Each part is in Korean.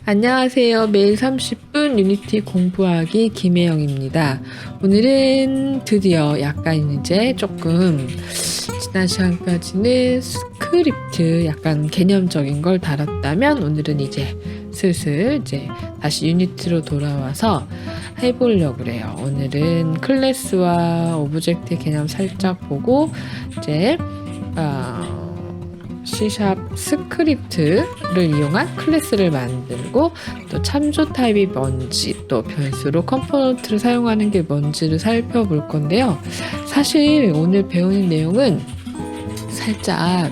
안녕하세요. 매일 30분 유니티 공부하기 김혜영입니다. 오늘은 드디어 약간 이제 조금 지난 시간까지는 스크립트 약간 개념적인 걸 다뤘다면 오늘은 이제 슬슬 이제 다시 유니티로 돌아와서 해보려고 그래요. 오늘은 클래스와 오브젝트 개념 살짝 보고 이제 C샵 스크립트를 이용한 클래스를 만들고 또 참조 타입이 뭔지 또 변수로 컴포넌트를 사용하는 게 뭔지를 살펴볼 건데요. 사실 오늘 배우는 내용은 살짝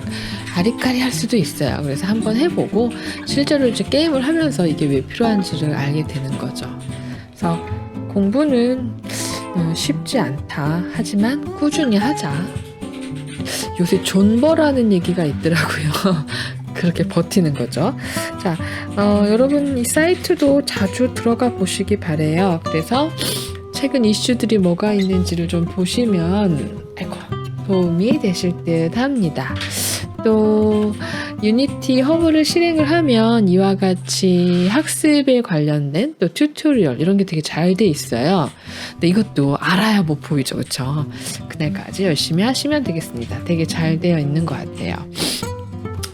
아리까리할 수도 있어요. 그래서 한번 해보고 실제로 이제 게임을 하면서 이게 왜 필요한지를 알게 되는 거죠. 그래서 공부는 쉽지 않다. 하지만 꾸준히 하자. 요새 존버라는 얘기가 있더라고요. 그렇게 버티는 거죠. 자, 여러분 이 사이트도 자주 들어가 보시기 바래요. 그래서 최근 이슈들이 뭐가 있는지를 좀 보시면 도움이 되실 듯 합니다. 또 유니티 허브를 실행을 하면 이와 같이 학습에 관련된 또 튜토리얼 이런 게 되게 잘 돼 있어요. 근데 이것도 알아야 뭐 보이죠, 그렇죠? 그날까지 열심히 하시면 되겠습니다. 되게 잘 되어 있는 것 같아요.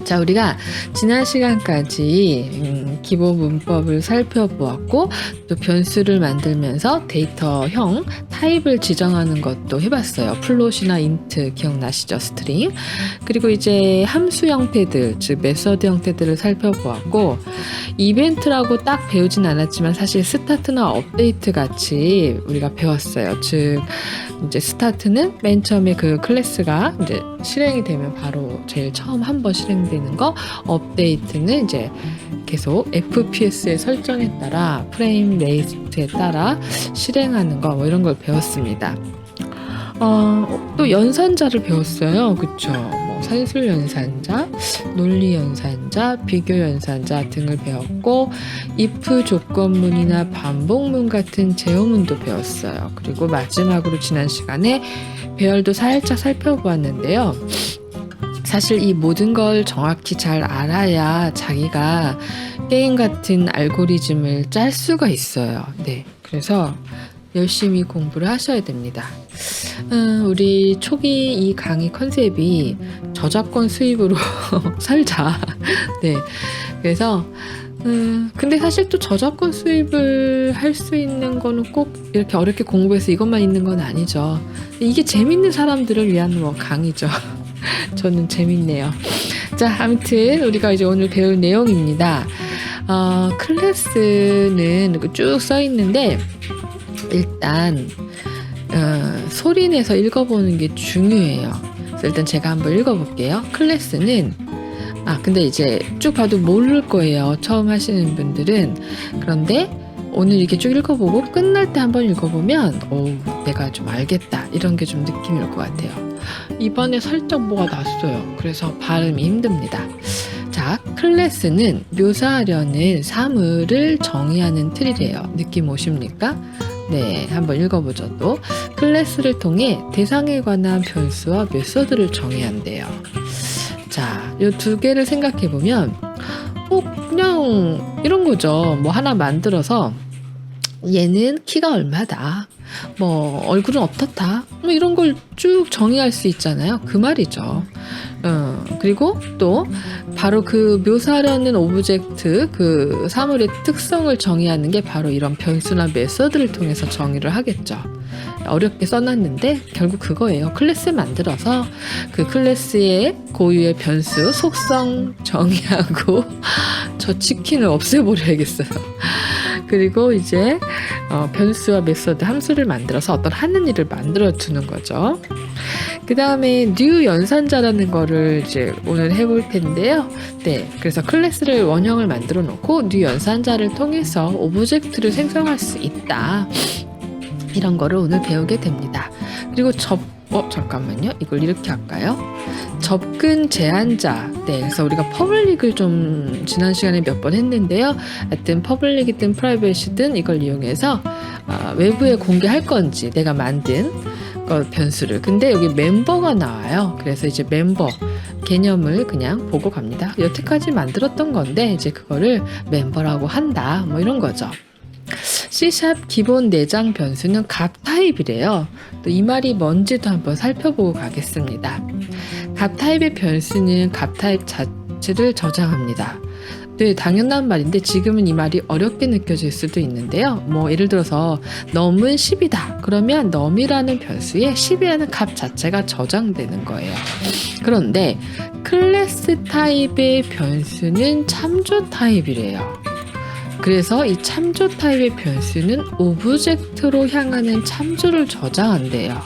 자, 우리가 지난 시간까지 기본 문법을 살펴보았고 또 변수를 만들면서 데이터형 타입을 지정하는 것도 해봤어요. 플롯이나 인트 기억나시죠? 스트링. 그리고 이제 함수 형태들, 즉 메서드 형태들을 살펴보았고 이벤트라고 딱 배우진 않았지만 사실 스타트나 업데이트 같이 우리가 배웠어요. 즉 이제 스타트는 맨 처음에 그 클래스가 이제 실행이 되면 바로 제일 처음 한번 실행되는 거, 업데이트는 이제 계속 FPS의 설정에 따라 프레임 레이트에 따라 실행하는 거 뭐 이런 걸 배웠습니다. 또 연산자를 배웠어요. 그쵸? 뭐 산술 연산자, 논리 연산자, 비교 연산자 등을 배웠고 if 조건문이나 반복문 같은 제어문도 배웠어요. 그리고 마지막으로 지난 시간에 배열도 살짝 살펴보았는데요. 사실 이 모든 걸 정확히 잘 알아야 자기가 게임 같은 알고리즘을 짤 수가 있어요. 네, 그래서 열심히 공부를 하셔야 됩니다. 우리 초기 이 강의 컨셉이 저작권 수입으로 살자. 네, 그래서 근데 사실 또 저작권 수입을 할 수 있는 거는 꼭 이렇게 어렵게 공부해서 이것만 있는 건 아니죠. 이게 재밌는 사람들을 위한 뭐 강의죠. 저는 재밌네요. 자, 아무튼 우리가 이제 오늘 배울 내용입니다. 클래스는 쭉 써 있는데 일단 소리 내서 읽어보는 게 중요해요. 그래서 일단 제가 한번 읽어볼게요. 클래스는 근데 이제 쭉 봐도 모를 거예요. 처음 하시는 분들은. 그런데 오늘 이렇게 쭉 읽어보고 끝날 때 한번 읽어보면 내가 좀 알겠다 이런 게 좀 느낌이 올 것 같아요. 이번에 살짝 뭐가 났어요. 그래서 발음이 힘듭니다. 자, 클래스는 묘사하려는 사물을 정의하는 틀이래요. 느낌 오십니까? 네, 한번 읽어보죠. 또 클래스를 통해 대상에 관한 변수와 메서드를 정의한대요. 자, 이 두 개를 생각해 보면 그냥 이런 거죠. 뭐 하나 만들어서 얘는 키가 얼마다, 뭐 얼굴은 어떻다, 뭐 이런 걸 쭉 정의할 수 있잖아요. 그 말이죠. 그리고 또 바로 그 묘사하려는 오브젝트, 그 사물의 특성을 정의하는 게 바로 이런 변수나 메서드를 통해서 정의를 하겠죠. 어렵게 써놨는데 결국 그거예요. 클래스 만들어서 그 클래스의 고유의 변수, 속성 정의하고 저 치킨을 없애버려야겠어요. 그리고 이제 변수와 메서드 함수를 만들어서 어떤 하는 일을 만들어 두는 거죠. 그 다음에 new 연산자라는 거를 이제 오늘 해볼 텐데요. 네, 그래서 클래스를 원형을 만들어 놓고 new 연산자를 통해서 오브젝트를 생성할 수 있다. 이런 거를 오늘 배우게 됩니다. 그리고 잠깐만요. 이걸 이렇게 할까요? 접근 제한자. 네, 그래서 우리가 퍼블릭을 좀 지난 시간에 몇 번 했는데요. 하여튼 퍼블릭이든 프라이빗이든 이걸 이용해서 외부에 공개할 건지 내가 만든 변수를. 근데 여기 멤버가 나와요. 그래서 이제 멤버 개념을 그냥 보고 갑니다. 여태까지 만들었던 건데 이제 그거를 멤버라고 한다. 뭐 이런 거죠. C# 기본 내장 변수는 값 타입이래요. 또 이 말이 뭔지도 한번 살펴보고 가겠습니다. 값 타입의 변수는 값 타입 자체를 저장합니다. 네, 당연한 말인데 지금은 이 말이 어렵게 느껴질 수도 있는데요. 뭐 예를 들어서 num은 10이다. 그러면 num이라는 변수에 10이라는 값 자체가 저장되는 거예요. 그런데 클래스 타입의 변수는 참조 타입이래요. 그래서 이 참조 타입의 변수는 오브젝트로 향하는 참조를 저장한대요.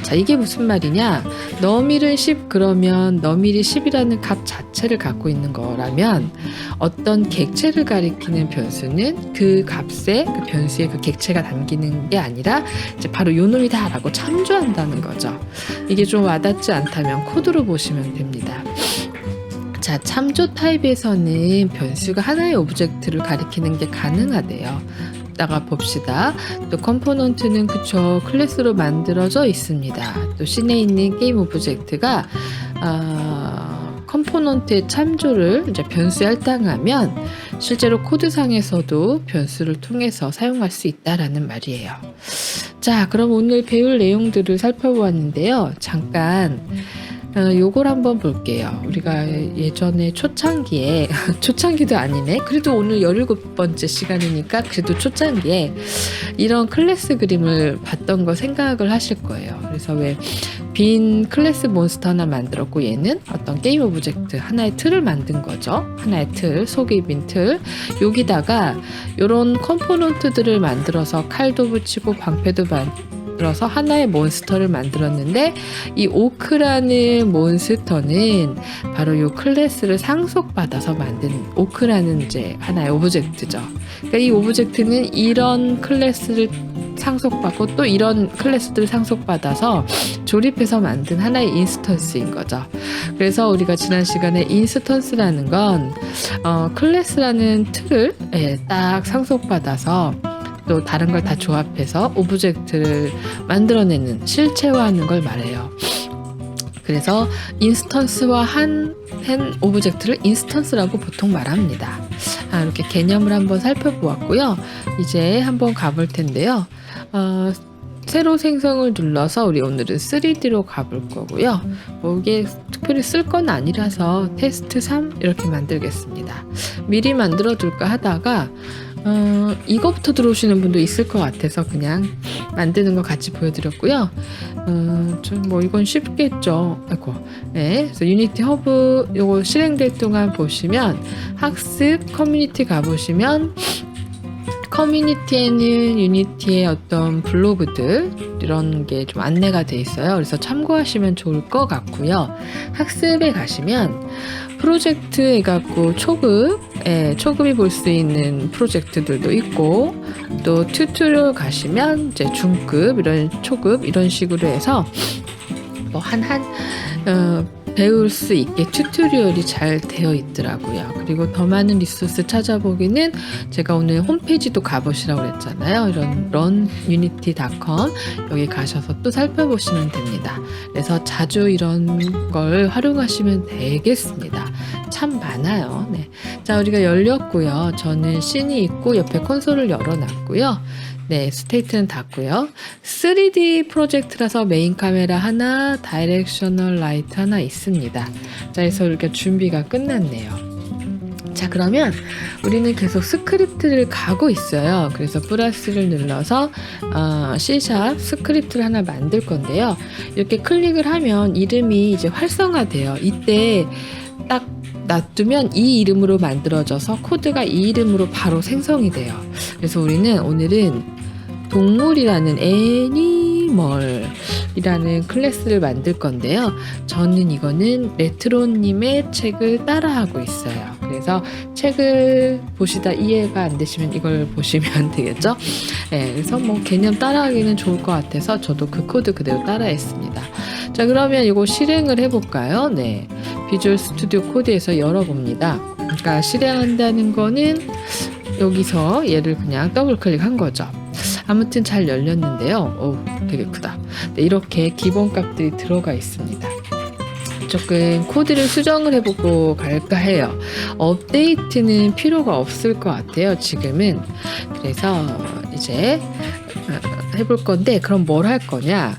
자, 이게 무슨 말이냐? 너밀은 10 그러면 너밀이 10이라는 값 자체를 갖고 있는 거라면 어떤 객체를 가리키는 변수는 그 값에 그 변수에 그 객체가 담기는 게 아니라 이제 바로 요 놈이다라고 참조한다는 거죠. 이게 좀 와닿지 않다면 코드로 보시면 됩니다. 자, 참조 타입에서는 변수가 하나의 오브젝트를 가리키는 게 가능하대요. 이따가 봅시다. 또 컴포넌트는 그쵸, 클래스로 만들어져 있습니다. 또 씬에 있는 게임 오브젝트가 컴포넌트의 참조를 이제 변수에 할당하면 실제로 코드상에서도 변수를 통해서 사용할 수 있다라는 말이에요. 자, 그럼 오늘 배울 내용들을 살펴보았는데요. 잠깐 요걸 한번 볼게요. 우리가 예전에 초창기에 초창기도 아니네. 그래도 오늘 17번째 시간이니까 그래도 초창기에 이런 클래스 그림을 봤던 거 생각을 하실 거예요. 그래서 왜 빈 클래스 몬스터 하나 만들었고 얘는 어떤 게임 오브젝트 하나의 틀을 만든 거죠. 하나의 틀, 속이 빈 틀. 여기다가 이런 컴포넌트들을 만들어서 칼도 붙이고 방패도 만들어서 하나의 몬스터를 만들었는데 이 오크라는 몬스터는 바로 이 클래스를 상속받아서 만든 오크라는 이제 하나의 오브젝트죠. 그러니까 이 오브젝트는 이런 클래스를 상속받고 또 이런 클래스들을 상속받아서 조립해서 만든 하나의 인스턴스인 거죠. 그래서 우리가 지난 시간에 인스턴스라는 건 클래스라는 틀을 딱 상속받아서 또 다른 걸 다 조합해서 오브젝트를 만들어내는 실체화하는 걸 말해요. 그래서 인스턴스와 한 오브젝트를 인스턴스라고 보통 말합니다. 이렇게 개념을 한번 살펴보았고요. 이제 한번 가볼 텐데요. 새로 생성을 눌러서 우리 오늘은 3D로 가볼 거고요. 뭐 이게 특별히 쓸 건 아니라서 테스트 3 이렇게 만들겠습니다. 미리 만들어 둘까 하다가 이거부터 들어오시는 분도 있을 것 같아서 그냥 만드는 거 같이 보여드렸고요. 좀 뭐 이건 쉽겠죠. 아이고. 네. 그래서 유니티 허브 요거 실행될 동안 보시면 학습 커뮤니티 가보시면 커뮤니티에는 유니티의 어떤 블로그들 이런 게 좀 안내가 돼 있어요. 그래서 참고하시면 좋을 것 같고요. 학습에 가시면 프로젝트 해갖고 초급이 볼 수 있는 프로젝트들도 있고 또 튜토리얼 가시면 이제 중급 이런 초급 이런 식으로 해서 뭐 배울 수 있게 튜토리얼이 잘 되어 있더라고요. 그리고 더 많은 리소스 찾아보기는 제가 오늘 홈페이지도 가보시라고 그랬잖아요. 이런 rununity.com 여기 가셔서 또 살펴보시면 됩니다. 그래서 자주 이런 걸 활용하시면 되겠습니다. 참 많아요. 네. 자, 우리가 열렸고요. 저는 씬이 있고 옆에 콘솔을 열어놨고요. 네, 스테이트는 닫고요. 3D 프로젝트라서 메인 카메라 하나, 다이렉셔널 라이트 하나 있습니다. 자, 그래서 이렇게 준비가 끝났네요. 자, 그러면 우리는 계속 스크립트를 가고 있어요. 그래서 플러스를 눌러서 C# 스크립트를 하나 만들 건데요. 이렇게 클릭을 하면 이름이 이제 활성화돼요. 이때 딱 놔두면 이 이름으로 만들어져서 코드가 이 이름으로 바로 생성이 돼요. 그래서 우리는 오늘은 동물이라는 애니멀이라는 클래스를 만들 건데요. 저는 이거는 레트로님의 책을 따라하고 있어요. 그래서 책을 보시다 이해가 안 되시면 이걸 보시면 되겠죠. 네, 그래서 뭐 개념 따라하기는 좋을 것 같아서 저도 그 코드 그대로 따라했습니다. 자, 그러면 이거 실행을 해볼까요? 네, 비주얼 스튜디오 코드에서 열어봅니다. 그러니까 실행한다는 거는 여기서 얘를 그냥 더블 클릭한 거죠. 아무튼 잘 열렸는데요. 오, 되게 크다. 네, 이렇게 기본 값들이 들어가 있습니다. 조금 코드를 수정을 해보고 갈까 해요. 업데이트는 필요가 없을 것 같아요, 지금은. 그래서 이제 해볼 건데, 그럼 뭘 할 거냐?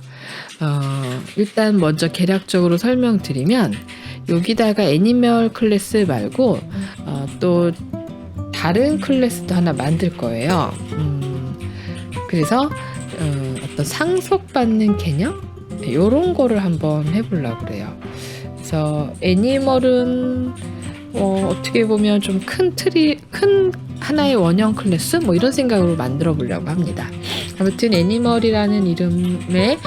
일단 먼저 개략적으로 설명드리면, 여기다가 애니멀 클래스 말고 또 다른 클래스도 하나 만들 거예요. 그래서 어떤 상속받는 개념? 이런 거를 한번 해보려고 그래요. 그래서 애니멀은 어떻게 보면 좀 큰 하나의 원형 클래스? 뭐 이런 생각으로 만들어 보려고 합니다. 아무튼 애니멀이라는 이름의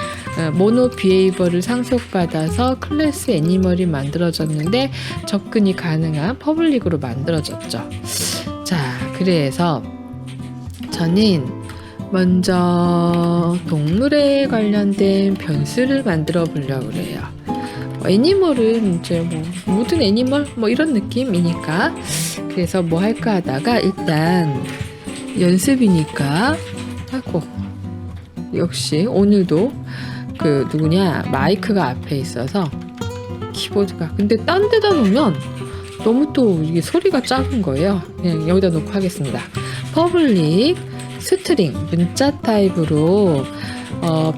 모노 비헤이버를 상속받아서 클래스 애니멀이 만들어졌는데 접근이 가능한 퍼블릭으로 만들어졌죠. 자, 그래서 저는 먼저 동물에 관련된 변수를 만들어 보려고 그래요. 애니멀은 이제 뭐 모든 애니멀 뭐 이런 느낌이니까 그래서 뭐 할까 하다가 일단 연습이니까 하고 역시 오늘도 그 누구냐 마이크가 앞에 있어서 키보드가 근데 딴 데다 놓으면 너무 또 이게 소리가 작은 거예요. 그냥 여기다 놓고 하겠습니다. 퍼블릭 스트링 문자 타입으로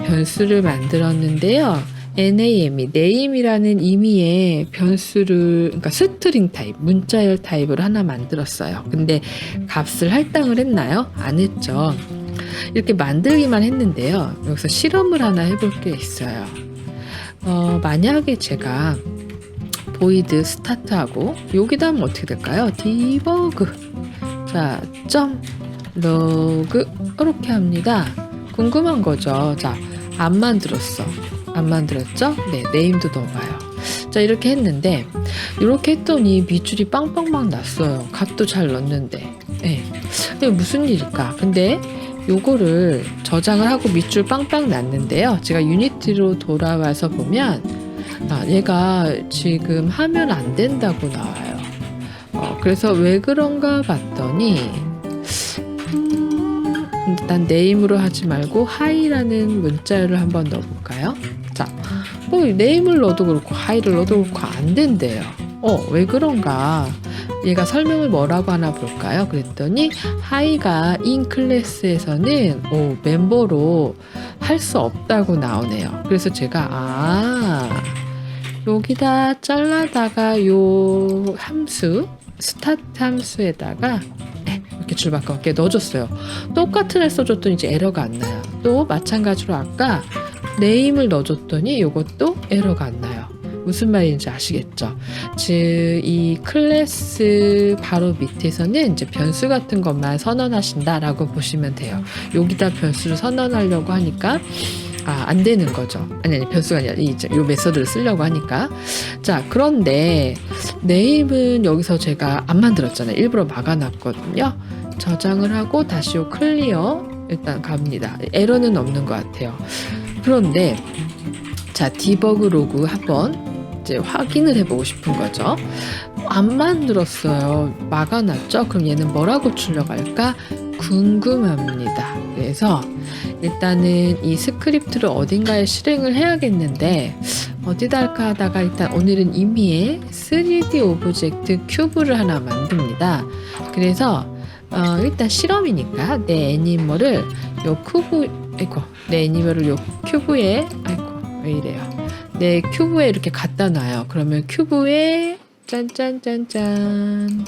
변수를 만들었는데요. NAME, name이라는 의미의 변수를, 그러니까 스트링 타입, 문자열 타입을 하나 만들었어요. 근데 값을 할당을 했나요? 안 했죠. 이렇게 만들기만 했는데요. 여기서 실험을 하나 해볼 게 있어요. 만약에 제가 void 스타트하고 여기다 하면 어떻게 될까요? 디버그. 자, 점 로그 이렇게 합니다. 궁금한 거죠. 자, 안 만들었어. 안 만들었죠? 네, 네임도 넣어봐요. 자, 이렇게 했는데 이렇게 했더니 밑줄이 빵빵빵 났어요. 값도 잘 넣었는데. 네. 근데 무슨 일일까? 근데 요거를 저장을 하고 밑줄 빵빵 났는데요. 제가 유니티로 돌아와서 보면 얘가 지금 하면 안 된다고 나와요. 그래서 왜 그런가 봤더니 일단 네임으로 하지 말고 하이라는 문자를 한번 넣어볼까요? 자, 네임을 넣어도 그렇고 하이를 넣어도 그렇고 안 된대요. 왜 그런가? 얘가 설명을 뭐라고 하나 볼까요? 그랬더니 하이가 인 클래스에서는 멤버로 할 수 없다고 나오네요. 그래서 제가 여기다 잘라다가 요 함수 스타트 함수에다가 이렇게 줄바꿔 넣어줬어요. 똑같은 애 써줬더니 이제 에러가 안 나요. 또 마찬가지로 아까 네임을 넣어줬더니 이것도 에러가 안 나요. 무슨 말인지 아시겠죠? 즉, 이 클래스 바로 밑에서는 이제 변수 같은 것만 선언하신다라고 보시면 돼요. 여기다 변수를 선언하려고 하니까 안 되는 거죠. 아니 변수가 아니라 이 메서드를 쓰려고 하니까. 자, 그런데 네임은 여기서 제가 안 만들었잖아요. 일부러 막아놨거든요. 저장을 하고 다시 요 클리어 일단 갑니다. 에러는 없는 것 같아요. 그런데 자, 디버그 로그 한번 이제 확인을 해보고 싶은 거죠. 안 만들었어요. 막아놨죠. 그럼 얘는 뭐라고 출력할까? 궁금합니다. 그래서 일단은 이 스크립트를 어딘가에 실행을 해야겠는데 어디다 할까 하다가 일단 오늘은 임의의 3D 오브젝트 큐브를 하나 만듭니다. 그래서 일단 실험이니까 내 애니멀을 내 애니멀을 요 큐브에 왜 이래요? 내 큐브에 이렇게 갖다 놔요. 그러면 큐브에 짠짠짠짠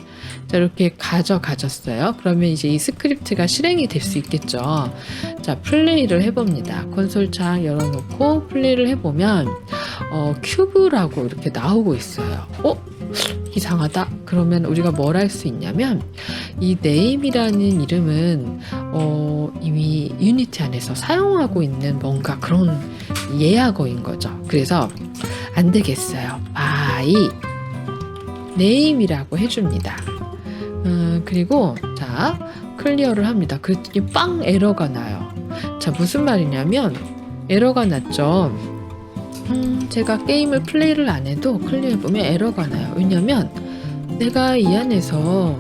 자, 이렇게 가졌어요. 그러면 이제 이 스크립트가 실행이 될 수 있겠죠. 자, 플레이를 해봅니다. 콘솔 창 열어놓고 플레이를 해보면 큐브라고 이렇게 나오고 있어요. 이상하다. 그러면 우리가 뭘 할 수 있냐면 이 name이라는 이름은 이미 유니티 안에서 사용하고 있는 뭔가 그런 예약어인 거죠. 그래서 안 되겠어요. by name이라고 해줍니다. 그리고 자, 클리어를 합니다. 그랬더니 빵 에러가 나요. 자, 무슨 말이냐면 에러가 났죠. 제가 게임을 플레이를 안 해도 클리어해보면 에러가 나요. 왜냐면 내가 이 안에서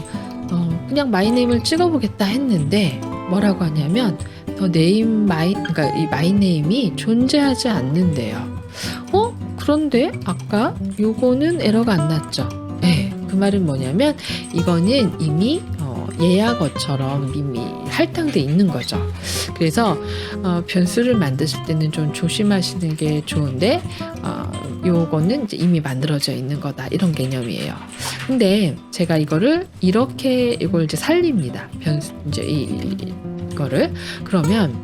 그냥 마이네임을 찍어보겠다 했는데 뭐라고 하냐면 그러니까 이 마이네임이 존재하지 않는데요. 그런데 아까 요거는 에러가 안 났죠. 네, 그 말은 뭐냐면 이거는 이미 예약어처럼 이미 할당돼 있는 거죠. 그래서 변수를 만드실 때는 좀 조심하시는 게 좋은데 요거는 이제 이미 만들어져 있는 거다, 이런 개념이에요. 근데 제가 이걸 이제 살립니다. 변수 이제 이거를 그러면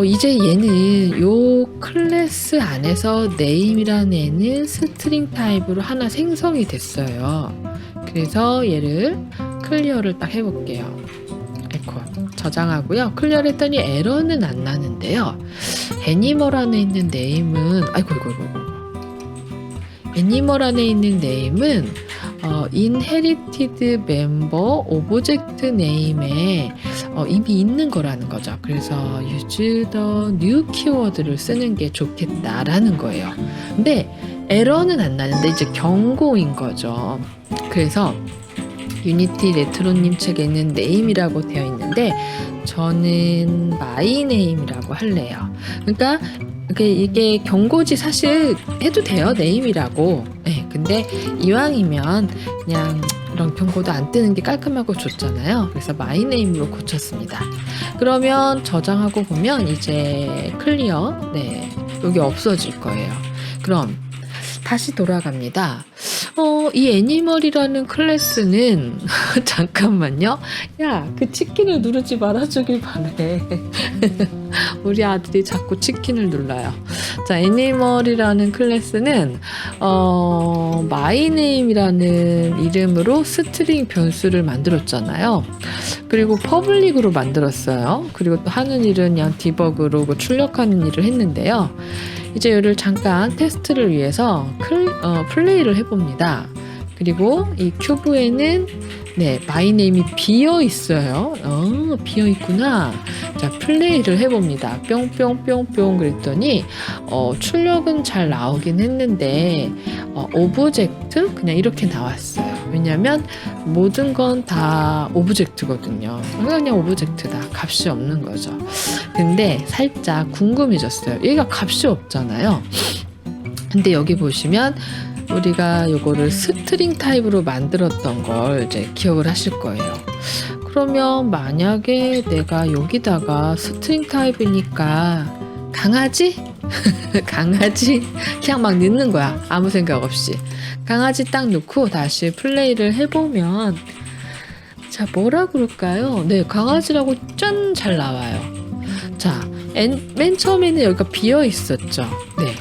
이제 얘는 요 클래스 안에서 name이라는 애는 스트링 타입으로 하나 생성이 됐어요. 그래서 얘를 클리어를 딱 해볼게요. 저장하고요. 클리어를 했더니 에러는 안 나는데요. 애니멀 안에 있는 name은 애니멀 안에 있는 name은 inherited member object name에 이미 있는 거라는 거죠. 그래서 use the new 키워드를 쓰는 게 좋겠다라는 거예요. 근데 에러는 안 나는데 이제 경고인 거죠. 그래서 유니티 레트로님 책에는 name이라고 되어 있는데 저는 my name이라고 할래요. 그러니까 이게 경고지 사실 해도 돼요, name이라고. 네, 근데 이왕이면 그냥 이런 경고도 안 뜨는 게 깔끔하고 좋잖아요. 그래서 my name으로 고쳤습니다. 그러면 저장하고 보면 이제 클리어, 네, 여기 없어질 거예요. 그럼 다시 돌아갑니다. 이 애니멀이라는 클래스는 잠깐만요. 야, 그 치킨을 누르지 말아주길 바래. 우리 아들이 자꾸 치킨을 눌러요. 자, 애니멀이라는 클래스는 마이네임이라는 이름으로 스트링 변수를 만들었잖아요. 그리고 퍼블릭으로 만들었어요. 그리고 또 하는 일은 그냥 디버그로 출력하는 일을 했는데요. 이제 이를 잠깐 테스트를 위해서 플레이를 해봅니다. 그리고 이 큐브에는 마이네임이 비어 있어요. 비어 있구나. 자, 플레이를 해봅니다. 뿅뿅뿅뿅 그랬더니 출력은 잘 나오긴 했는데 오브젝트 그냥 이렇게 나왔어요. 왜냐면 모든 건 다 오브젝트거든요. 그냥 오브젝트다. 값이 없는 거죠. 근데 살짝 궁금해졌어요. 얘가 값이 없잖아요. 근데 여기 보시면 우리가 요거를 스트링 타입으로 만들었던 걸 이제 기억을 하실 거예요. 그러면 만약에 내가 여기다가 스트링 타입이니까 강아지? 강아지? 그냥 막 넣는 거야. 아무 생각 없이. 강아지 딱 넣고 다시 플레이를 해보면 자, 뭐라 그럴까요? 네, 강아지라고 짠! 잘 나와요. 자, 맨 처음에는 여기가 비어 있었죠. 네.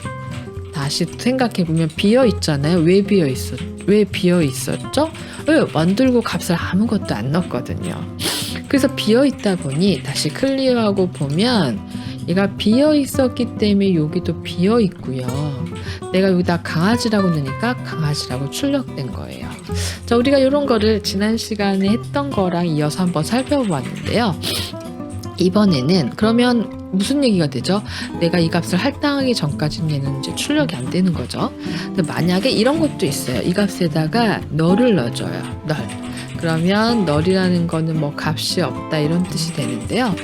다시 생각해보면 비어 있잖아요. 왜 비어 있었죠? 만들고 값을 아무것도 안 넣었거든요. 그래서 비어 있다 보니 다시 클리어하고 보면 얘가 비어 있었기 때문에 여기도 비어 있고요. 내가 여기다 강아지라고 넣으니까 강아지라고 출력된 거예요. 자, 우리가 이런 거를 지난 시간에 했던 거랑 이어서 한번 살펴보았는데요. 이번에는 그러면 무슨 얘기가 되죠? 내가 이 값을 할당하기 전까지는 얘는 이제 출력이 안 되는 거죠. 근데 만약에 이런 것도 있어요. 이 값에다가 널을 넣어줘요. 널. 그러면 널이라는 거는 뭐 값이 없다 이런 뜻이 되는데요.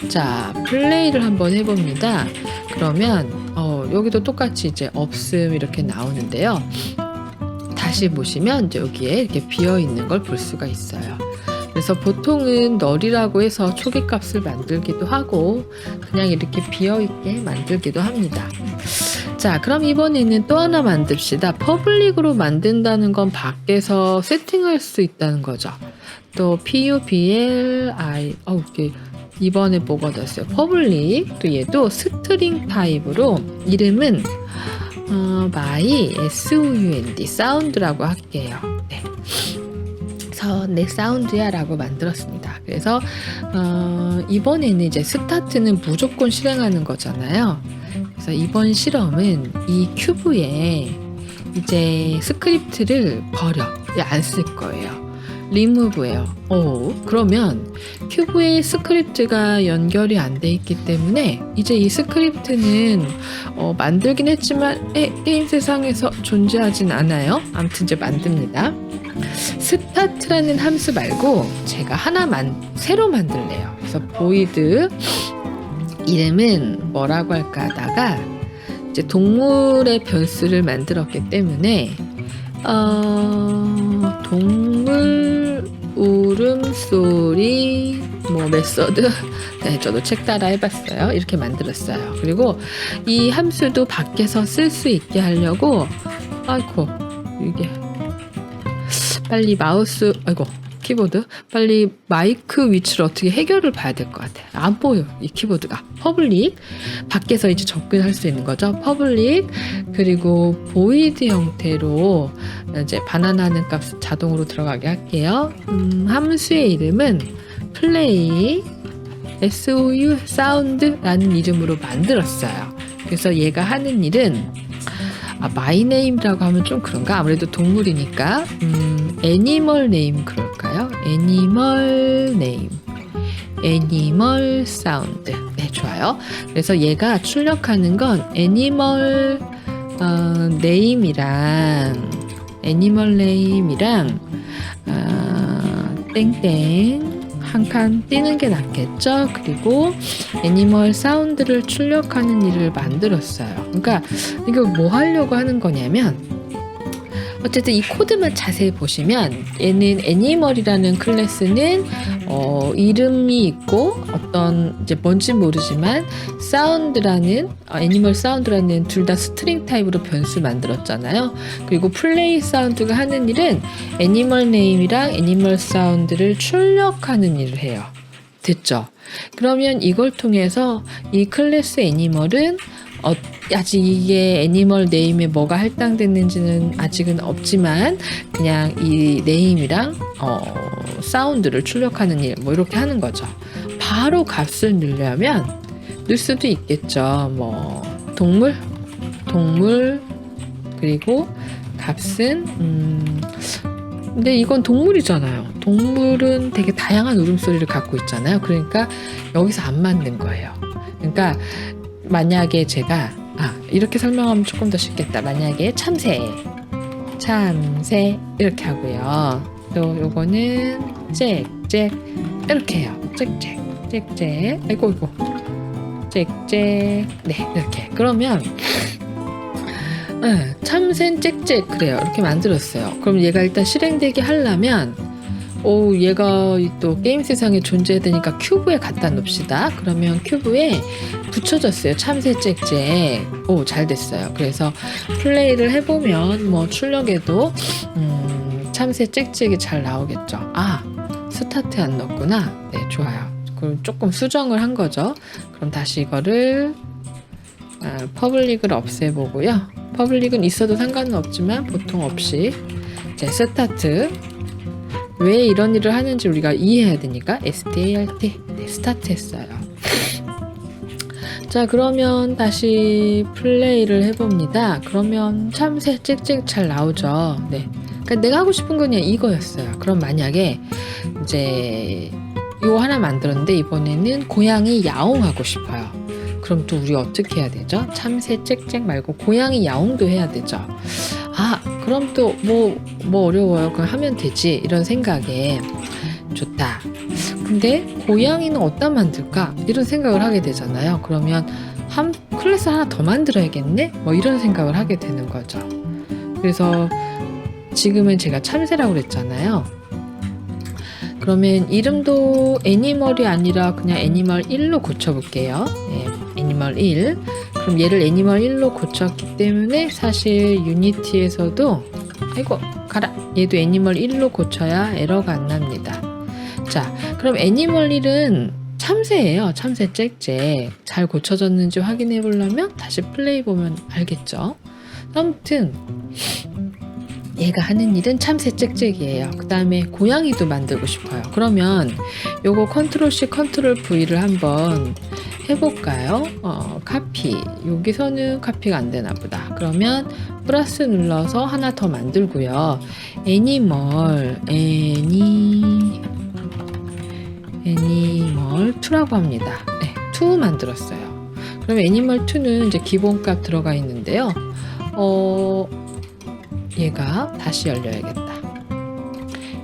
자, 플레이를 한번 해봅니다. 그러면 여기도 똑같이 이제 없음 이렇게 나오는데요. 다시 보시면 이제 여기에 이렇게 비어 있는 걸 볼 수가 있어요. 그래서 보통은 널이라고 해서 초기값을 만들기도 하고 그냥 이렇게 비어있게 만들기도 합니다. 자, 그럼 이번에는 또 하나 만듭시다. 퍼블릭으로 만든다는 건 밖에서 세팅할 수 있다는 거죠. 또 PUBLI 이번에 뭐가 됐어요? 퍼블릭. 또 얘도 스트링 타입으로 이름은 my sound 사운드라고 할게요. 네. 내 사운드야 라고 만들었습니다. 그래서 이번에는 이제 스타트는 무조건 실행하는 거잖아요. 그래서 이번 실험은 이 큐브에 이제 스크립트를 버려. 안 쓸 거예요. 리무브예요. 그러면 큐브에 스크립트가 연결이 안 돼 있기 때문에 이제 이 스크립트는 만들긴 했지만 게임 세상에서 존재하진 않아요. 아무튼 이제 만듭니다. 스타트라는 함수 말고 제가 새로 만들래요. 그래서 void 이름은 뭐라고 할까 하다가 이제 동물의 변수를 만들었기 때문에 동물 울음소리 메소드 네, 저도 책 따라 해봤어요. 이렇게 만들었어요. 그리고 이 함수도 밖에서 쓸 수 있게 하려고 아이고 이게 빨리 마우스 키보드 빨리 마이크 위치를 어떻게 해결을 봐야 될 것 같아요. 안 보여 이 키보드가. 퍼블릭 밖에서 이제 접근할 수 있는 거죠. 퍼블릭 그리고 보이드 형태로 이제 반환하는 값 자동으로 들어가게 할게요. 함수의 이름은 플레이 SOU 사운드라는 이름으로 만들었어요. 그래서 얘가 하는 일은 마이 네임이라고 하면 좀 그런가? 아무래도 동물이니까 애니멀 네임 그럴까요? 애니멀 네임 애니멀 사운드 네 좋아요. 그래서 얘가 출력하는 건 애니멀 네임이랑 땡땡 한 칸 띄는 게 낫겠죠. 그리고 애니멀 사운드를 출력하는 일을 만들었어요. 그러니까 이거 뭐 하려고 하는 거냐면 어쨌든 이 코드만 자세히 보시면 얘는 애니멀이라는 클래스는 이름이 있고 어떤 이제 뭔지 모르지만 사운드라는 애니멀 사운드라는 둘 다 스트링 타입으로 변수 만들었잖아요. 그리고 플레이 사운드가 하는 일은 애니멀 네임이랑 애니멀 사운드를 출력하는 일을 해요. 됐죠? 그러면 이걸 통해서 이 클래스 애니멀은 아직 이게 애니멀 네임에 뭐가 할당됐는지는 아직은 없지만 그냥 이 네임이랑 사운드를 출력하는 일 이렇게 하는 거죠. 바로 값을 넣으려면 넣을 수도 있겠죠. 동물 그리고 값은 근데 이건 동물이잖아요. 동물은 되게 다양한 울음소리를 갖고 있잖아요. 그러니까 여기서 안 맞는 거예요. 그러니까 만약에 제가 이렇게 설명하면 조금 더 쉽겠다. 만약에 참새 이렇게 하고요. 또 요거는 짹짹 이렇게 해요. 짹짹 아이고 짹짹 네 이렇게 그러면 참새는 짹짹 그래요. 이렇게 만들었어요. 그럼 얘가 일단 실행되게 하려면 얘가 또 게임 세상에 존재해야 되니까 큐브에 갖다 놓읍시다. 그러면 큐브에 붙여졌어요. 참새 짹짹. 잘 됐어요. 그래서 플레이를 해보면 출력에도 참새 짹짹이 잘 나오겠죠. 스타트 안 넣었구나. 네, 좋아요. 그럼 조금 수정을 한 거죠. 그럼 다시 이거를 퍼블릭을 없애보고요. 퍼블릭은 있어도 상관은 없지만 보통 없이 이제 스타트 왜 이런 일을 하는지 우리가 이해해야 되니까 START 네, 스타트 했어요. 자 그러면 다시 플레이를 해봅니다. 그러면 참새 짹짹 잘 나오죠. 네. 그러니까 내가 하고 싶은 건 그냥 이거였어요. 그럼 만약에 이제 요 하나 만들었는데 이번에는 고양이 야옹하고 싶어요. 그럼 또 우리 어떻게 해야 되죠? 참새 짹짹 말고 고양이 야옹도 해야 되죠. 그럼 또 뭐 어려워요. 그냥 하면 되지. 이런 생각에 좋다. 근데 고양이는 어디다 만들까? 이런 생각을 하게 되잖아요. 그러면 클래스 하나 더 만들어야겠네? 이런 생각을 하게 되는 거죠. 그래서 지금은 제가 참새라고 그랬잖아요. 그러면 이름도 애니멀이 아니라 그냥 애니멀 1로 고쳐볼게요. 네, 애니멀 1. 그럼 얘를 애니멀 1로 고쳤기 때문에 사실 유니티에서도 가라. 얘도 애니멀 1로 고쳐야 에러가 안 납니다. 자, 그럼 애니멀 1은 참새예요. 참새 짹짹. 잘 고쳐졌는지 확인해 보려면 다시 플레이 보면 알겠죠. 아무튼 얘가 하는 일은 참새 짹짹이에요. 그 다음에 고양이도 만들고 싶어요. 그러면 요거 컨트롤 C 컨트롤 V를 한번 해볼까요? 카피. 여기서는 카피가 안 되나 보다. 그러면 플러스 눌러서 하나 더 만들고요. 애니멀 2라고 합니다. 네, 2 만들었어요. 그럼 애니멀 2는 이제 기본값 들어가 있는데요. 얘가 다시 열려야겠다.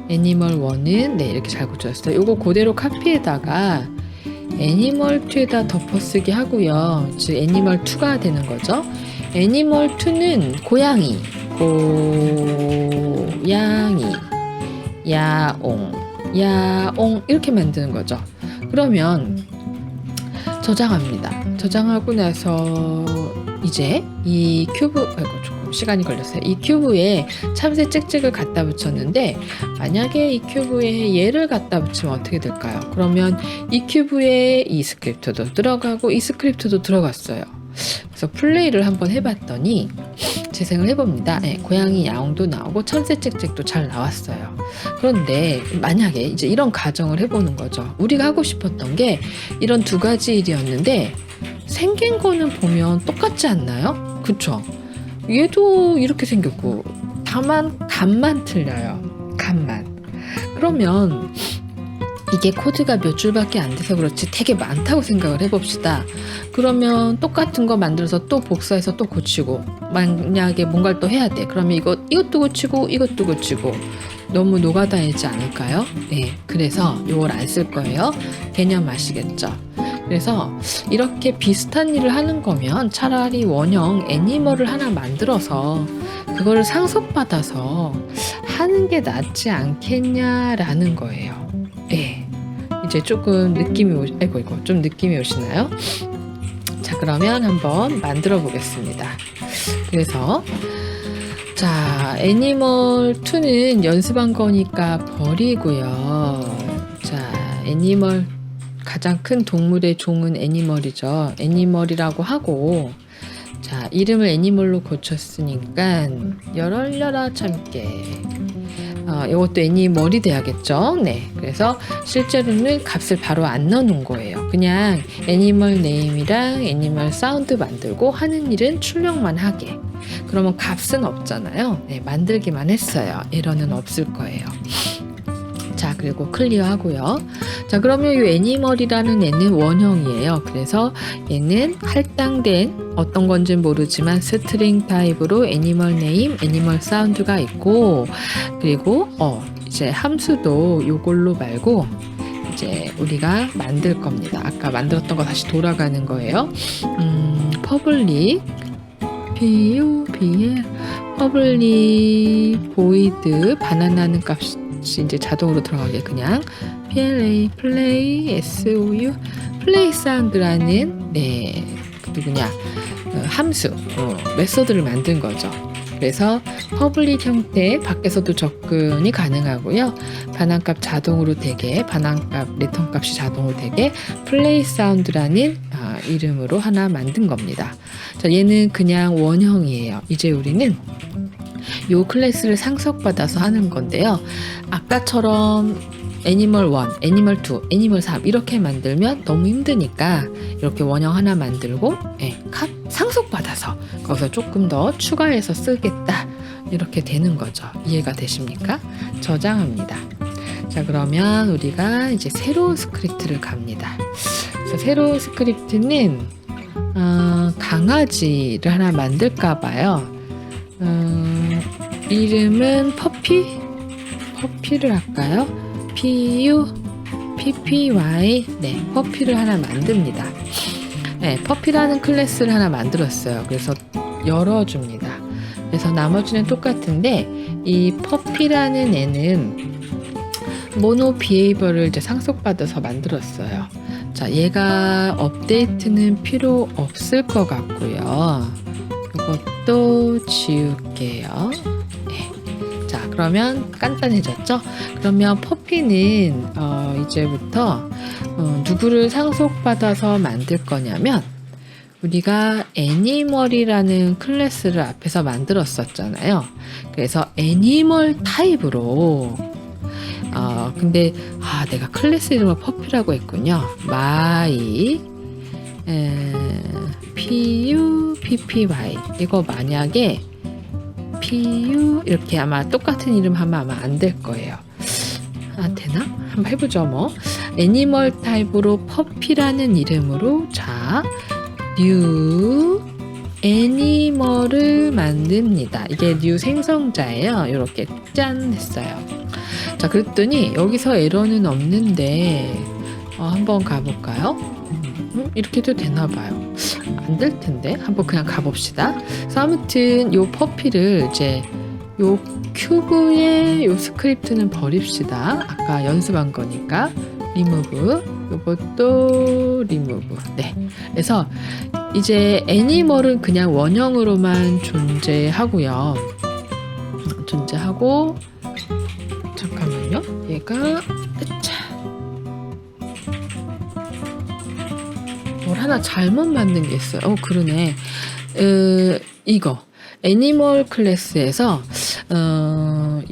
애니멀 1은 네, 이렇게 잘 고쳐졌어요. 요거 그대로 카피에다가 애니멀 2에다 덮어쓰기 하고요. 즉 애니멀 2가 되는 거죠. 애니멀 2는 고양이, 야옹 이렇게 만드는 거죠. 그러면 저장합니다. 저장하고 나서 이제 이 큐브, 아이고 조금 시간이 걸렸어요. 이 큐브에 참새 찍찍을 갖다 붙였는데 만약에 이 큐브에 얘를 갖다 붙이면 어떻게 될까요? 그러면 이 큐브에 이 스크립트도 들어가고 이 스크립트도 들어갔어요. 그래서 플레이를 한번 해봤더니 재생을 해봅니다. 네, 고양이 야옹도 나오고 참새 찍찍도 잘 나왔어요. 그런데 만약에 이제 이런 가정을 해보는 거죠. 우리가 하고 싶었던 게 이런 두 가지 일이었는데 생긴 거는 보면 똑같지 않나요? 그쵸? 얘도 이렇게 생겼고 다만 값만 틀려요. 값만. 그러면 이게 코드가 몇 줄밖에 안 돼서 그렇지 되게 많다고 생각을 해봅시다. 그러면 똑같은 거 만들어서 또 복사해서 또 고치고 만약에 뭔가를 또 해야 돼. 그러면 이것도 고치고 이것도 고치고 너무 노가다이지 않을까요? 네, 그래서 이걸 안 쓸 거예요. 개념 아시겠죠? 그래서 이렇게 비슷한 일을 하는 거면 차라리 원형 애니멀을 하나 만들어서 그거를 상속받아서 하는 게 낫지 않겠냐라는 거예요. 네, 이제 조금 느낌이 좀 느낌이 오시나요? 자, 그러면 한번 만들어 보겠습니다. 그래서 자, 애니멀 2는 연습한 거니까 버리고요. 자, 애니멀 가장 큰 동물의 종은 애니멀이죠. 애니멀이라고 하고 자, 이름을 애니멀로 고쳤으니까 열얼려라 참깨. 이것도 애니멀이 돼야겠죠. 네, 그래서 실제로는 값을 바로 안 넣어놓은 거예요. 그냥 애니멀 네임이랑 애니멀 사운드 만들고 하는 일은 출력만 하게. 그러면 값은 없잖아요. 네, 만들기만 했어요. 에러는 없을 거예요. 자, 그리고 클리어 하고요. 자, 그러면 이 애니멀이라는 애는 원형이에요. 그래서 얘는 할당된 어떤 건지 모르지만 스트링 타입으로 애니멀 네임, 애니멀 사운드가 있고, 그리고 이제 함수도 요걸로 말고 이제 우리가 만들 겁니다. 아까 만들었던 거 다시 돌아가는 거예요. 퍼블릭 PUBL 퍼블릭 보이드 바나나는 값이 이제 자동으로 들어가게 그냥 PLA 플레이 SOU 플레이 사운드라는 네 누구냐 함수 메소드를 만든 거죠. 그래서 퍼블릭 형태 밖에서도 접근이 가능하고요. 반환값 자동으로 되게 반환값 리턴 값이 자동으로 되게 플레이 사운드라는 이름으로 하나 만든 겁니다. 자, 얘는 그냥 원형이에요. 이제 우리는 요 클래스를 상속받아서 하는 건데요. 아까처럼 애니멀 1, 애니멀 2, 애니멀 3 이렇게 만들면 너무 힘드니까 이렇게 원형 하나 만들고 값 상속받아서 거기서 조금 더 추가해서 쓰겠다 이렇게 되는 거죠. 이해가 되십니까? 저장합니다. 자, 그러면 우리가 이제 새로운 스크립트를 갑니다. 그래서 새로운 스크립트는 강아지를 하나 만들까 봐요. 이름은 퍼피를 할까요? PPY 네, 퍼피를 하나 만듭니다. 네, 퍼피라는 클래스를 하나 만들었어요. 그래서 열어줍니다. 그래서 나머지는 똑같은데 이 퍼피라는 애는 모노 비헤이버를 이제 상속받아서 만들었어요. 자, 얘가 업데이트는 필요 없을 것 같고요. 이것도 지울게요. 네. 자, 그러면 간단해졌죠? 그러면 퍼피는 이제부터 누구를 상속받아서 만들 거냐면 우리가 애니멀이라는 클래스를 앞에서 만들었었잖아요. 그래서 애니멀 타입으로 근데 내가 클래스 이름을 퍼피라고 했군요. my PUPPY 이거 만약에 PU 이렇게 아마 똑같은 이름 하면 아마 안 될 거예요. 되나? 한번 해보죠 뭐. 애니멀 타입으로 퍼피라는 이름으로 자 뉴 애니멀을 만듭니다. 이게 뉴 생성자예요. 이렇게 짠 했어요. 자, 그랬더니 여기서 에러는 없는데 한번 가볼까요? 이렇게 해도 되나 봐요. 안 될 텐데 한번 그냥 가봅시다. 그래서 아무튼 요 퍼피를 이제 요 큐브의 요 스크립트는 버립시다. 아까 연습한 거니까 리무브, 요것도 리무브. 네. 그래서 이제 애니멀은 그냥 원형으로만 존재하고요. 존재하고 잠깐만요. 얘가 뭘 하나 잘못 만든 게 있어요. 그러네. 이거 애니멀 클래스에서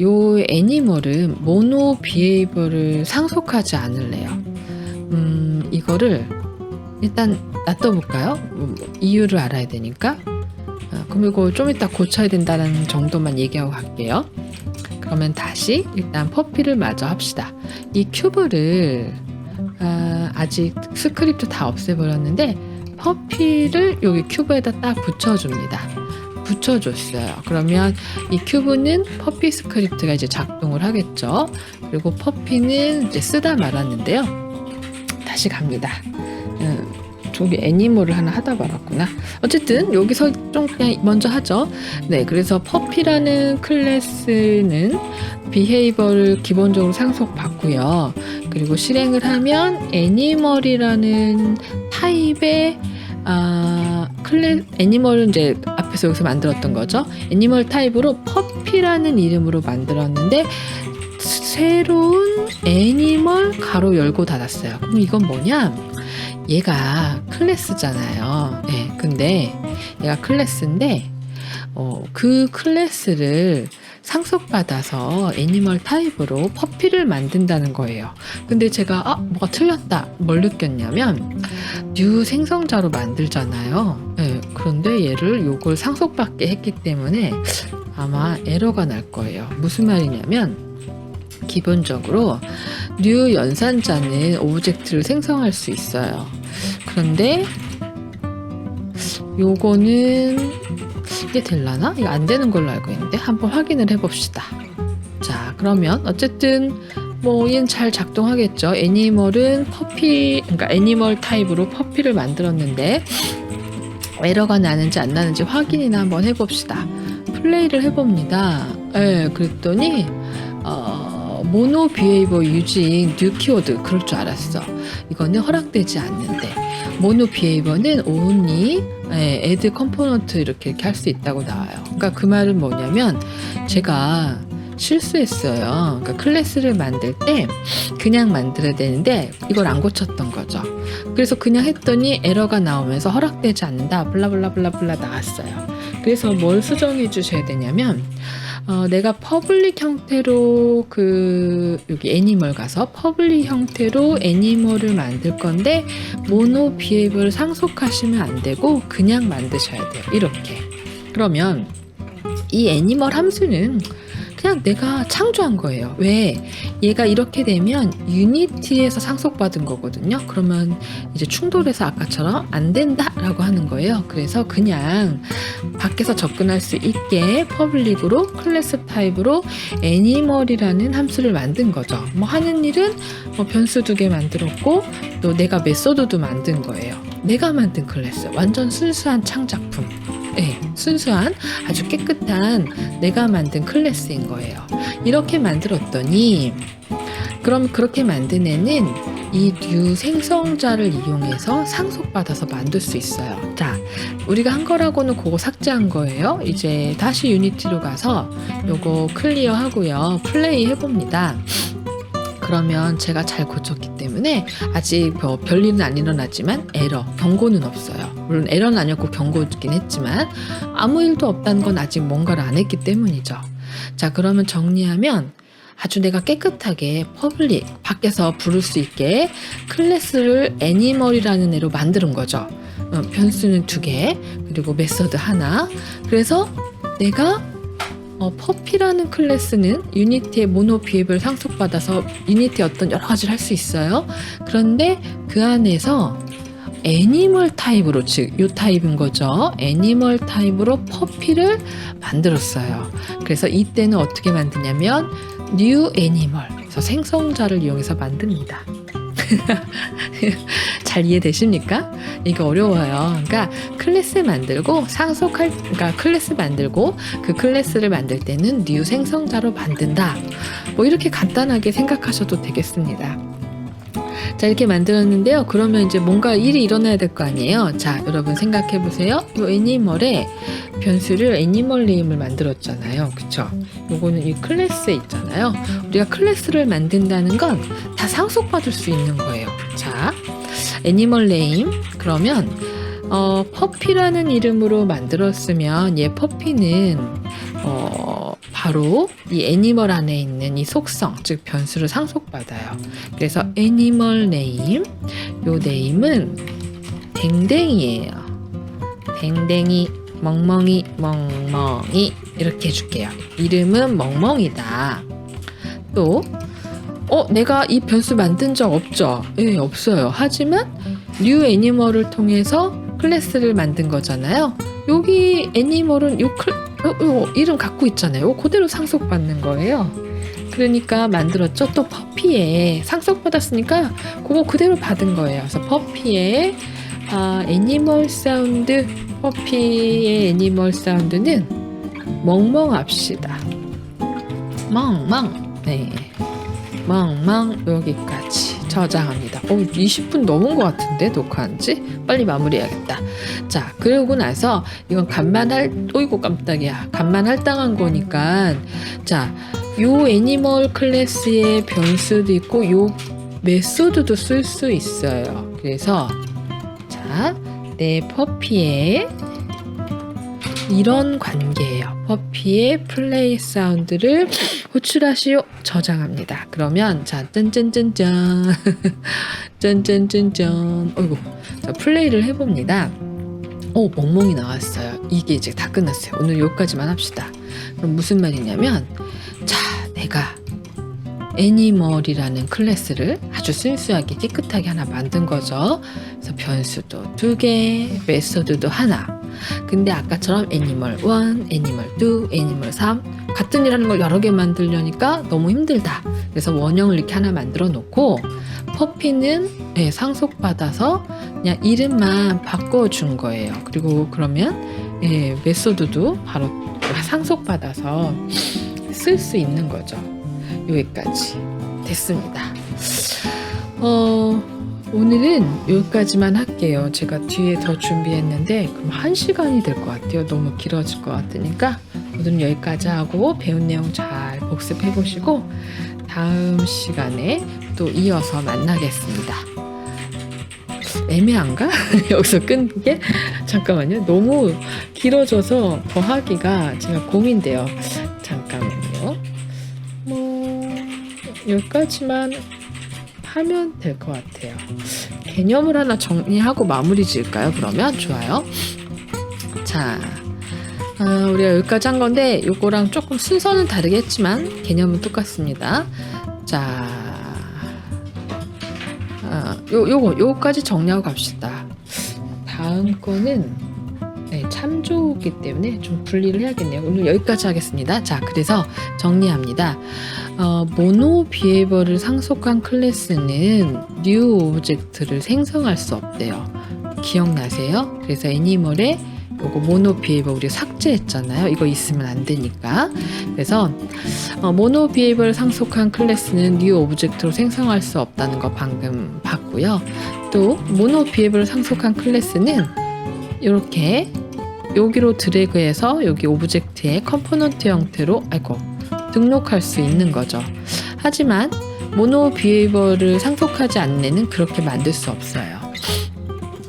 요 애니멀은 모노 비헤이버를 상속하지 않을래요. 이거를 일단 놔둬볼까요? 이유를 알아야 되니까. 그럼 이거 좀 이따 고쳐야 된다는 정도만 얘기하고 갈게요. 그러면 다시 일단 퍼피를 마저 합시다. 이 큐브를 아직 스크립트 다 없애버렸는데 퍼피를 여기 큐브에다 딱 붙여줍니다. 붙여줬어요. 그러면 이 큐브는 퍼피 스크립트가 이제 작동을 하겠죠. 그리고 퍼피는 이제 쓰다 말았는데요. 다시 갑니다. 저기 애니멀을 하나 하다 말았구나. 어쨌든 여기서 좀 그냥 먼저 하죠. 네, 그래서 퍼피라는 클래스는 비헤이버를 기본적으로 상속받고요. 그리고 실행을 하면 애니멀이라는 타입의 애니멀은 이제 앞에서 여기서 만들었던 거죠. 애니멀 타입으로 퍼피라는 이름으로 만들었는데 새로운 애니멀 가로 열고 닫았어요. 그럼 이건 뭐냐? 얘가 클래스잖아요. 네, 근데 얘가 클래스인데 그 클래스를 상속받아서 애니멀 타입으로 퍼피를 만든다는 거예요. 근데 제가 뭐가 틀렸다 뭘 느꼈냐면 뉴 생성자로 만들잖아요. 네, 그런데 얘를 요걸 상속받게 했기 때문에 아마 에러가 날 거예요. 무슨 말이냐면 기본적으로 뉴 연산자는 오브젝트를 생성할 수 있어요. 그런데 요거는 이게 될라나? 이거 안 되는 걸로 알고 있는데 한번 확인을 해봅시다. 자, 그러면 어쨌든 얘는 잘 작동하겠죠. 애니멀은 퍼피, 그러니까 애니멀 타입으로 퍼피를 만들었는데 에러가 나는지 안 나는지 확인이나 한번 해봅시다. 플레이를 해봅니다. 네, 그랬더니 모노 비헤이버 유징 뉴 키워드 그럴 줄 알았어. 이거는 허락되지 않는데 모노 비헤이버는 only add component 이렇게 할 수 있다고 나와요. 그러니까 그 말은 뭐냐면 제가 실수했어요. 그러니까 클래스를 만들 때 그냥 만들어야 되는데 이걸 안 고쳤던 거죠. 그래서 그냥 했더니 에러가 나오면서 허락되지 않는다 블라블라블라블라 나왔어요. 그래서 뭘 수정해 주셔야 되냐면 내가 퍼블릭 형태로 여기 애니멀 가서 퍼블릭 형태로 애니멀을 만들 건데 모노 비헤이버를 상속하시면 안 되고 그냥 만드셔야 돼요. 이렇게. 그러면 이 애니멀 함수는 그냥 내가 창조한 거예요. 왜? 얘가 이렇게 되면 유니티에서 상속받은 거거든요. 그러면 이제 충돌해서 아까처럼 안 된다라고 하는 거예요. 그래서 그냥 밖에서 접근할 수 있게 퍼블릭으로 클래스 타입으로 애니멀이라는 함수를 만든 거죠. 하는 일은 변수 2개 만들었고 또 내가 메소드도 만든 거예요. 내가 만든 클래스. 완전 순수한 창작품. 네, 순수한 아주 깨끗한 내가 만든 클래스인 거예요. 이렇게 만들었더니 그럼 그렇게 만든 애는 이 뉴 생성자를 이용해서 상속받아서 만들 수 있어요. 자, 우리가 한 거라고는 그거 삭제한 거예요. 이제 다시 유니티로 가서 요거 클리어 하고요. 플레이 해봅니다. 그러면 제가 잘 고쳤기 때문에 아직 별일은 안 일어났지만 에러, 경고는 없어요. 물론 에러는 아니었고 경고긴 했지만 아무 일도 없다는 건 아직 뭔가를 안 했기 때문이죠. 자, 그러면 정리하면 아주 내가 깨끗하게 퍼블릭, 밖에서 부를 수 있게 클래스를 애니멀이라는 애로 만드는 거죠. 변수는 2개, 그리고 메서드 하나. 그래서 내가 퍼피라는 클래스는 유니티의 모노 비헤이버를 상속받아서 유니티의 어떤 여러 가지를 할 수 있어요. 그런데 그 안에서 애니멀 타입으로, 즉 요 타입인 거죠. 애니멀 타입으로 퍼피를 만들었어요. 그래서 이때는 어떻게 만드냐면 new animal, 그래서 생성자를 이용해서 만듭니다. 잘 이해되십니까? 이게 어려워요. 그러니까 클래스 만들고 그러니까 클래스 만들고 그 클래스를 만들 때는 new 생성자로 만든다. 뭐 이렇게 간단하게 생각하셔도 되겠습니다. 자, 이렇게 만들었는데요. 그러면 이제 뭔가 일이 일어나야 될 거 아니에요. 자, 여러분 생각해 보세요. 이 애니멀의 변수를 애니멀 네임을 만들었잖아요. 그쵸? 요거는 이 클래스에 있잖아요. 우리가 클래스를 만든다는 건 다 상속받을 수 있는 거예요. 자, 애니멀 네임. 그러면 퍼피라는 이름으로 만들었으면 얘 퍼피는 바로 이 애니멀 안에 있는 이 속성, 즉 변수를 상속받아요. 그래서 애니멀 네임, 요 네임은 댕댕이에요. 댕댕이, 멍멍이, 멍멍이 이렇게 해줄게요. 이름은 멍멍이다. 또 내가 이 변수 만든 적 없죠? 예, 없어요. 하지만 new 애니멀을 통해서 클래스를 만든 거잖아요. 여기 애니멀은 요 이름 갖고 있잖아요. 그대로 상속받는 거예요. 그러니까 만들었죠. 또 퍼피에 상속받았으니까 그거 그대로 받은 거예요. 그래서 퍼피의 애니멀 사운드, 퍼피의 애니멀 사운드는 멍멍합시다. 멍멍. 네. 멍멍 여기까지 저장합니다. 20분 넘은 것 같은데 녹화한 지? 빨리 마무리해야겠다. 자, 그러고 나서 이건 어이구 깜짝이야. 간만 할당한 거니까 자, 요 애니멀 클래스의 변수도 있고 요 메소드도 쓸 수 있어요. 그래서 자, 내 퍼피의 이런 관계예요. 퍼피의 플레이 사운드를 호출하시오. 저장합니다. 그러면 자, 짠짠짠짠 짠짠짠짠 어이구. 자, 플레이를 해봅니다. 멍멍이 나왔어요. 이게 이제 다 끝났어요. 오늘 여기까지만 합시다. 그럼 무슨 말이냐면 자, 내가 애니멀이라는 클래스를 아주 순수하게 깨끗하게 하나 만든 거죠. 그래서 변수도 2개, 메소드도 하나. 근데 아까처럼 애니멀 1, 애니멀 2, 애니멀 3 같은 일 하는 걸 여러 개 만들려니까 너무 힘들다. 그래서 원형을 이렇게 하나 만들어 놓고 퍼피는 상속받아서 그냥 이름만 바꿔준 거예요. 그리고 그러면 메소드도 바로 상속받아서 쓸 수 있는 거죠. 여기까지 됐습니다. 오늘은 여기까지만 할게요. 제가 뒤에 더 준비했는데 그럼 1시간이 될 것 같아요. 너무 길어질 것 같으니까 오늘은 여기까지 하고 배운 내용 잘 복습해 보시고 다음 시간에 또 이어서 만나겠습니다. 애매한가? 여기서 끊는 게? 잠깐만요. 너무 길어져서 더 하기가 제가 고민돼요. 잠깐만요. 여기까지만 하면 될 것 같아요. 개념을 하나 정리하고 마무리 지을까요? 그러면 좋아요. 자, 우리가 여기까지 한 건데 요거랑 조금 순서는 다르겠지만 개념은 똑같습니다. 자, 요거까지 정리하고 갑시다. 다음 거는 참조기 때문에 좀 분리를 해야겠네요. 오늘 여기까지 하겠습니다. 자, 그래서 정리합니다. 모노 비헤이버를 상속한 클래스는 뉴 오브젝트를 생성할 수 없대요. 기억나세요? 그래서 애니멀에 요거 모노 비헤이버 우리 삭제했잖아요. 이거 있으면 안 되니까. 그래서 모노 비헤이버를 상속한 클래스는 뉴 오브젝트로 생성할 수 없다는 거 방금 봤고요. 또 모노 비헤이버를 상속한 클래스는 이렇게 여기로 드래그해서 여기 오브젝트의 컴포넌트 형태로 등록할 수 있는 거죠. 하지만 모노 비헤이버를 상속하지 않는 애는 그렇게 만들 수 없어요.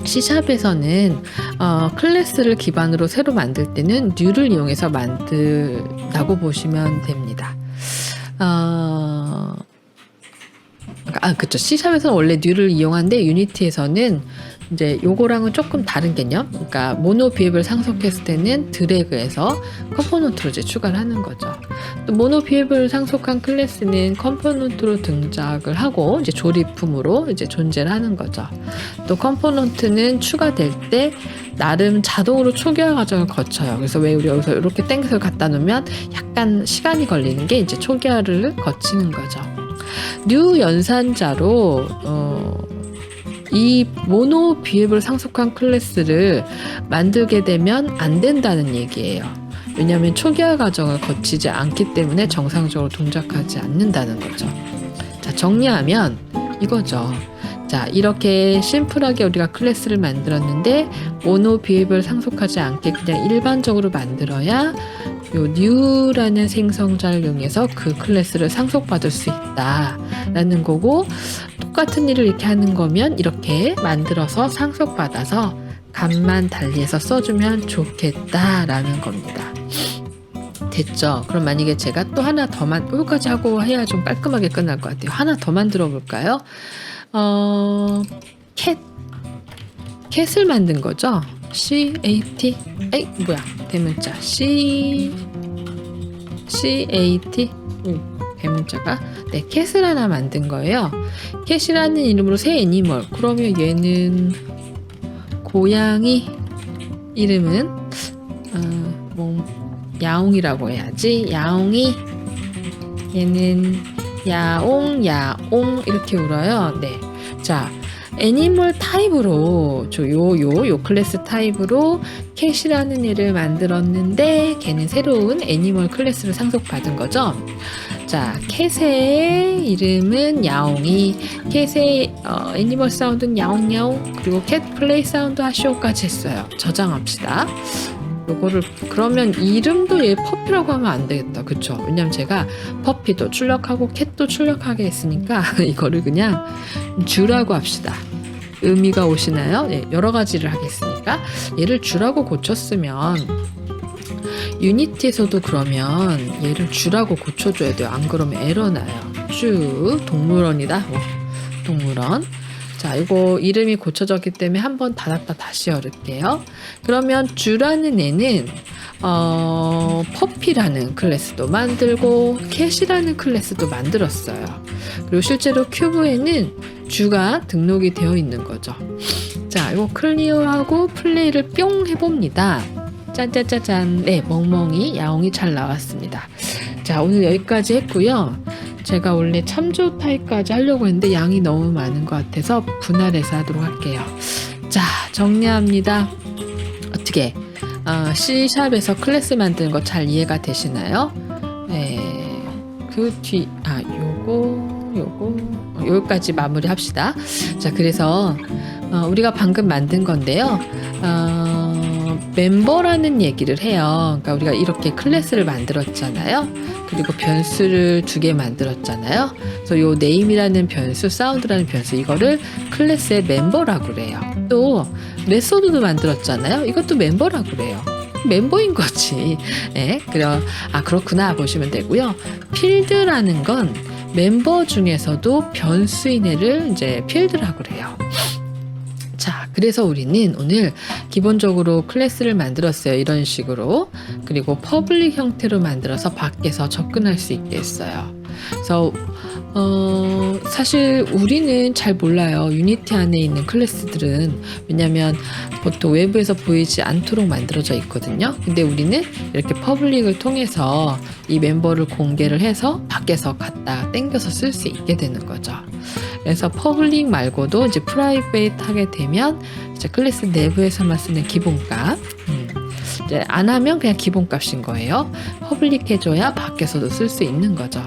C샵에서는 클래스를 기반으로 새로 만들 때는 new를 이용해서 만든다고 보시면 됩니다. 그쵸. C샵에서는 원래 new를 이용하는데 유니티에서는 이제 요거랑은 조금 다른 개념. 그러니까 모노 비앱을 상속했을 때는 드래그해서 컴포넌트로 이제 추가를 하는 거죠. 또 모노 비앱을 상속한 클래스는 컴포넌트로 등장을 하고 이제 조립품으로 이제 존재를 하는 거죠. 또 컴포넌트는 추가될 때 나름 자동으로 초기화 과정을 거쳐요. 그래서 왜 우리 여기서 이렇게 땡겨서 갖다 놓으면 약간 시간이 걸리는 게 이제 초기화를 거치는 거죠. 뉴 연산자로 이 모노 비앱을 상속한 클래스를 만들게 되면 안 된다는 얘기예요. 왜냐하면 초기화 과정을 거치지 않기 때문에 정상적으로 동작하지 않는다는 거죠. 자, 정리하면 이거죠. 자, 이렇게 심플하게 우리가 클래스를 만들었는데 모노 비앱을 상속하지 않게 그냥 일반적으로 만들어야 요 new라는 생성자를 이용해서 그 클래스를 상속받을 수 있다라는 거고, 똑같은 일을 이렇게 하는 거면 이렇게 만들어서 상속받아서 값만 달리해서 써주면 좋겠다라는 겁니다. 됐죠? 그럼 만약에 제가 또 하나 더만 여기까지 하고 해야 좀 깔끔하게 끝날 것 같아요. 하나 더 만들어 볼까요? 캣을 만든 거죠. CAT 대문자 CAT 대문자가 캣을 하나 만든 거예요. 캣이라는 이름으로 새 애니멀. 그러면 얘는 고양이 이름은 야옹이라고 해야지. 야옹이. 얘는 야옹 이렇게 울어요. 네. 자, 애니멀 타입으로 요 클래스 타입으로 캣이라는 애를 만들었는데 걔는 새로운 애니멀 클래스를 상속받은 거죠. 자, 캣의 이름은 야옹이, 캣의 애니멀 사운드는 야옹야옹, 그리고 캣 플레이 사운드 하시오까지 했어요. 저장합시다. 요거를 그러면 이름도 얘 퍼피라고 하면 안 되겠다. 그쵸? 왜냐면 제가 퍼피도 출력하고 캣도 출력하게 했으니까 이거를 그냥 주라고 합시다. 의미가 오시나요? 네, 여러 가지를 하겠으니까 얘를 주라고 고쳤으면 유니티에서도 그러면 얘를 주라고 고쳐줘야 돼요. 안 그러면 에러 나요. 주 동물원이다. 동물원. 자, 이거 이름이 고쳐졌기 때문에 한번 닫았다 다시 열을게요. 그러면 주라는 애는 퍼피라는 클래스도 만들고 캣이라는 클래스도 만들었어요. 그리고 실제로 큐브에는 주가 등록이 되어 있는 거죠. 자, 이거 클리어하고 플레이를 뿅 해봅니다. 짠짠짠짠. 네, 멍멍이 야옹이 잘 나왔습니다. 자, 오늘 여기까지 했고요. 제가 원래 참조 타입까지 하려고 했는데 양이 너무 많은 것 같아서 분할해서 하도록 할게요. 자, 정리합니다. 어떻게 C샵에서 클래스 만드는 거 잘 이해가 되시나요? 네, 그 뒤 요거까지 마무리 합시다. 자, 그래서 우리가 방금 만든 건데요. 멤버라는 얘기를 해요. 그러니까 우리가 이렇게 클래스를 만들었잖아요. 그리고 변수를 2개 만들었잖아요. 그래서 요 name이라는 변수, sound라는 변수, 이거를 클래스의 멤버라고 그래요. 또 메소드도 만들었잖아요. 이것도 멤버라고 그래요. 멤버인 거지. 네, 그렇구나 보시면 되고요. 필드라는 건 멤버 중에서도 변수인 애를 이제 필드라고 그래요. 자, 그래서 우리는 오늘 기본적으로 클래스를 만들었어요. 이런 식으로. 그리고 퍼블릭 형태로 만들어서 밖에서 접근할 수 있게 했어요. 그래서 사실 우리는 잘 몰라요. 유니티 안에 있는 클래스들은. 왜냐면 보통 외부에서 보이지 않도록 만들어져 있거든요. 근데 우리는 이렇게 퍼블릭을 통해서 이 멤버를 공개를 해서 밖에서 갖다 당겨서 쓸 수 있게 되는 거죠. 그래서 퍼블릭 말고도 이제 프라이베이트 하게 되면 이제 클래스 내부에서만 쓰는 기본값, 이제 안 하면 그냥 기본값인 거예요. 퍼블릭 해줘야 밖에서도 쓸 수 있는 거죠.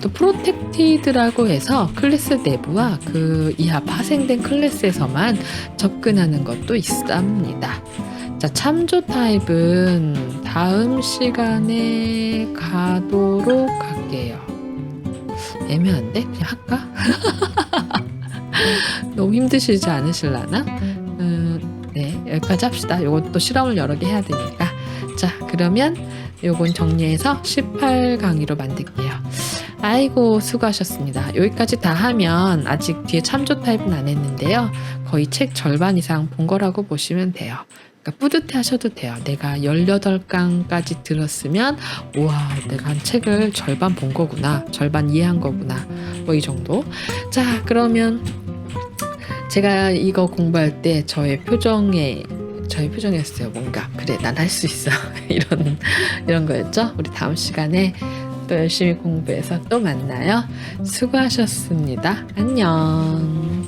또 프로텍티드라고 해서 클래스 내부와 그 이하 파생된 클래스에서만 접근하는 것도 있습니다. 자, 참조 타입은 다음 시간에 가도록 할게요. 애매한데? 그냥 할까? 너무 힘드시지 않으실라나? 네, 여기까지 합시다. 요것도 실험을 여러 개 해야 되니까. 자, 그러면 요건 정리해서 18강의로 만들게요. 아이고 수고하셨습니다. 여기까지 다 하면 아직 뒤에 참조 타입은 안 했는데요. 거의 책 절반 이상 본 거라고 보시면 돼요. 그러니까 뿌듯해 하셔도 돼요. 내가 18강까지 들었으면 우와 내가 한 책을 절반 본 거구나. 절반 이해한 거구나. 뭐 이 정도. 자 그러면 제가 이거 공부할 때 저의 표정이었어요. 뭔가 그래 난 할 수 있어 이런 거였죠. 우리 다음 시간에 또 열심히 공부해서 또 만나요. 수고하셨습니다. 안녕.